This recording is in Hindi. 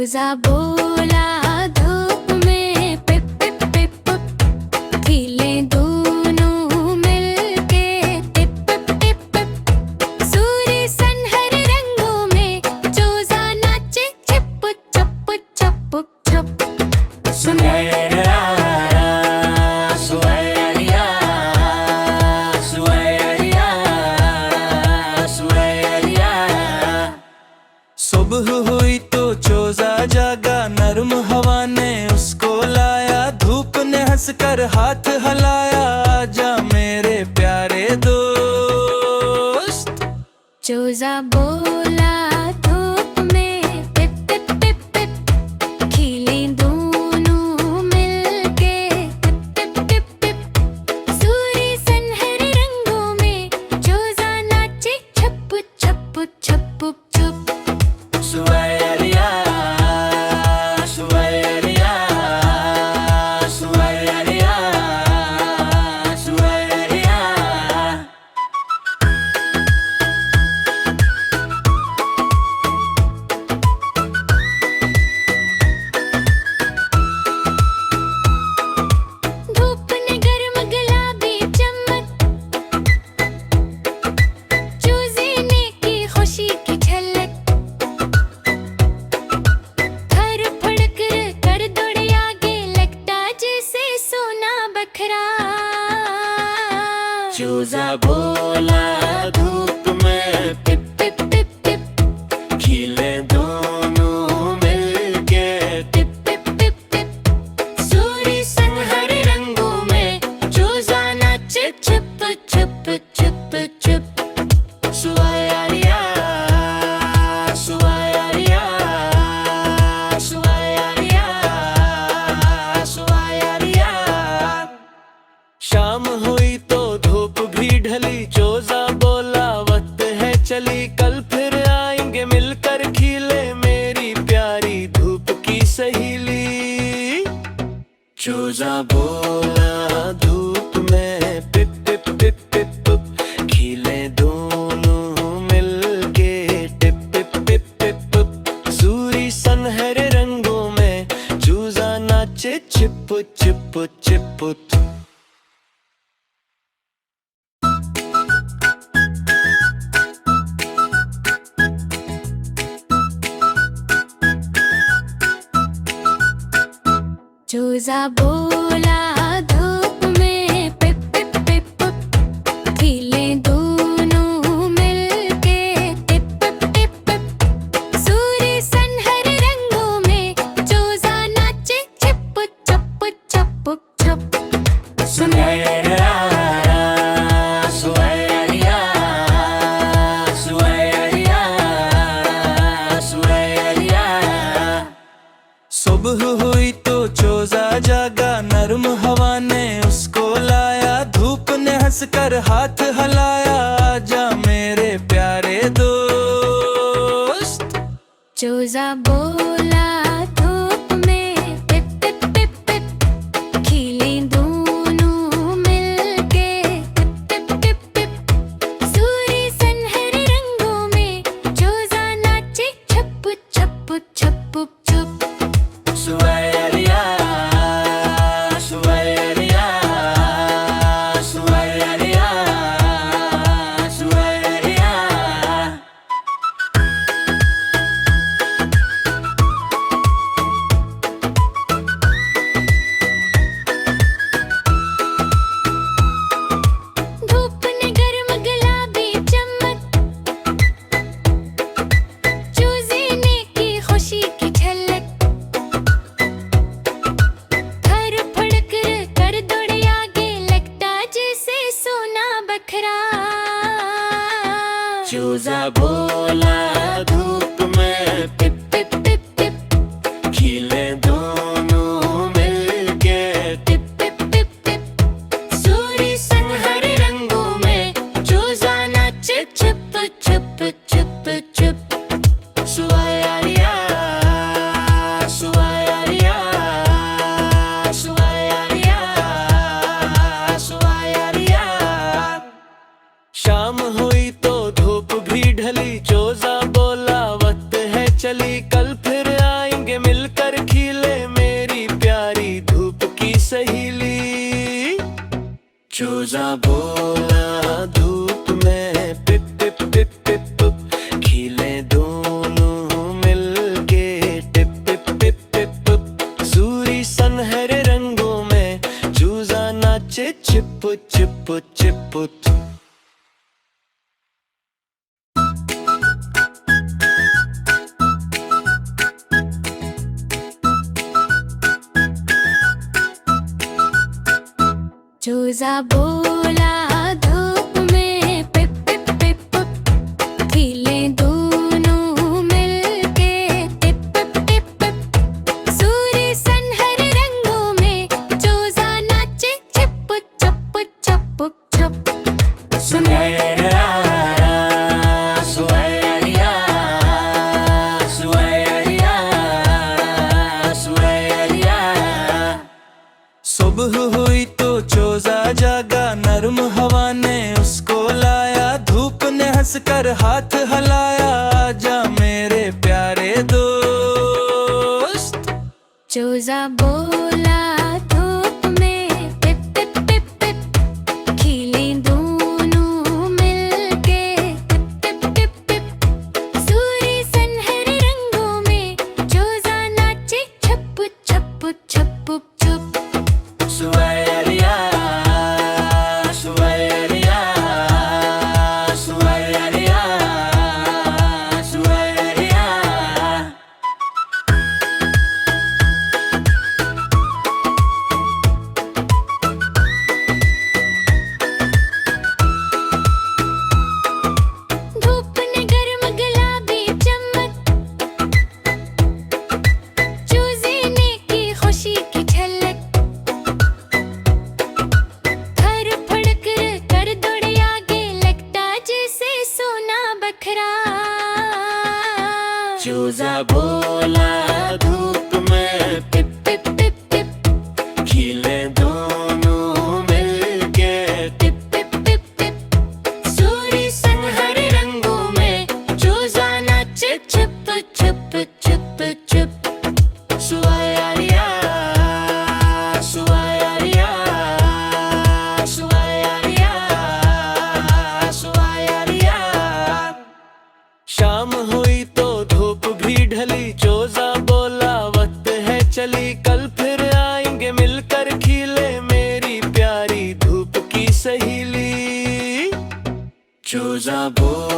चूजा बोला धूप में पिप पिप पिप, खिले दोनों मिलके टिप टिप टिप टिप। सूर्य सनहर रंगों में चूजा नाचे छिप छप छप छप। सुनहरा सुनहरिया सुनहरिया सुनहरिया। सुबह हुई तो चूजा जागा, नरम हवा ने उसको लाया। धूप ने हंसकर हाथ हिलाया, आजा मेरे प्यारे दोस्त। चूजा बोला धूप में पिप पिप पिप पिप, खिले दोनों मिलके टिप टिप टिप टिप। सूर्य सनहर रंगों में चूजा नाचे छप छप छप छप। सुनहरिया सुनहरिया सुनहरिया सुनहरिया। धूप ने गर्म गुलाबी चमक, चूजे ने की खुशी की झलक। घर फड़क कर दौड़े आगे, लगता जैसे सोना बखरा। चूजा बोला धूप में पिप पिप पिप पिप, खिले दोनों मिलके टिप टिप टिप टिप। सूर्य सनहर रंगों में चूजा नाचे छप छप छप छप। सुनहरिया सुनहरिया सुनहरिया सुनहरिया। शाम हुई तो धूप भी ढली, चूजा बोला वक्त है चली। कल फिर आएंगे मिलकर खिले, मेरी प्यारी धूप की सहेली। चूजा बोला धूप में पिप पिप पिप पिप, खिले दोनों मिलके टिप टिप टिप टिप। सूर्य सनहरे रंगों में चूजा नाचे छिप छिप छिप। चूजा बोला धूप में पिप पिप पिप, खिले दोनों मिलके टिप टिप टिप टिप। सूर्य सनहर रंगों में चूजा नाचे छिप छप छप छप। सुनहरा सुनहरिया सुनहरिया सुनहरिया। सुबह हुई तो चूजा जागा, नरम हवा ने उसको लाया। धूप ने हंसकर हाथ हिलाया, आजा मेरे प्यारे दोस्त। चूजा बोला धूप में पिप पिप पिप पिप, खिले दोनों मिलके टिप टिप टिप टिप। सूर्य सनहर रंगों में चूजा नाचे छप छप छप छप। सुनहरिया सुनहरिया सुनहरिया चूजा बोला धूप में पिप पिप पिप पिप पिप, खिले दोनों मिलके टिप टिप टिप टिप टिप, सूरी सनहरे रंगों में चूजा नाचे चिप चिप चिप। चूजा बोला धूप में पिप पिप पिप पिप, खिले दोनों मिलके टिप टिप टिप टिप, सूरी सनहरे रंगों में चूजा नाचे चिप चप चप चप। सुनहरा सुनहरिया सुनहरिया सुनहरिया। सुबह हुई तो चूजा जागा, नरम हवा ने उसको लाया, धूप ने हंसकर हाथ हलाया, आजा मेरे प्यारे दोस्त। चूजा बोला धूप में पिप पिप पिप पिप, खिले दोनों मिलके टिप टिप टिप टिप, सूरी सनहरे रंगों में चूजा नाचे छप छप छप छप। सुनहरिया सुनहरिया सुनहरिया सुनहरिया। धूप ने गर्म गुलाबी चमक, चूजे ने की खुशी की झलक, घर फड़क कर दौड़े आगे, लगता जैसे सोना बखरा। चूजा बोला धूप में पिप पिप पिप पिप, खिले दोनों मिलके टिप टिप टिप टिप, सूरी सनहरे रंगों में चूजा नाचे छप छप छप छप। सुनहरिया सुनहरिया सुनहरिया सुनहरिया। शाम हुई तो धूप भी ढली, चूजा बोला वक्त है चली, कल फिर आएंगे मिलकर खिले मेरी प्यारी धूप की सहेली। चूजा बोला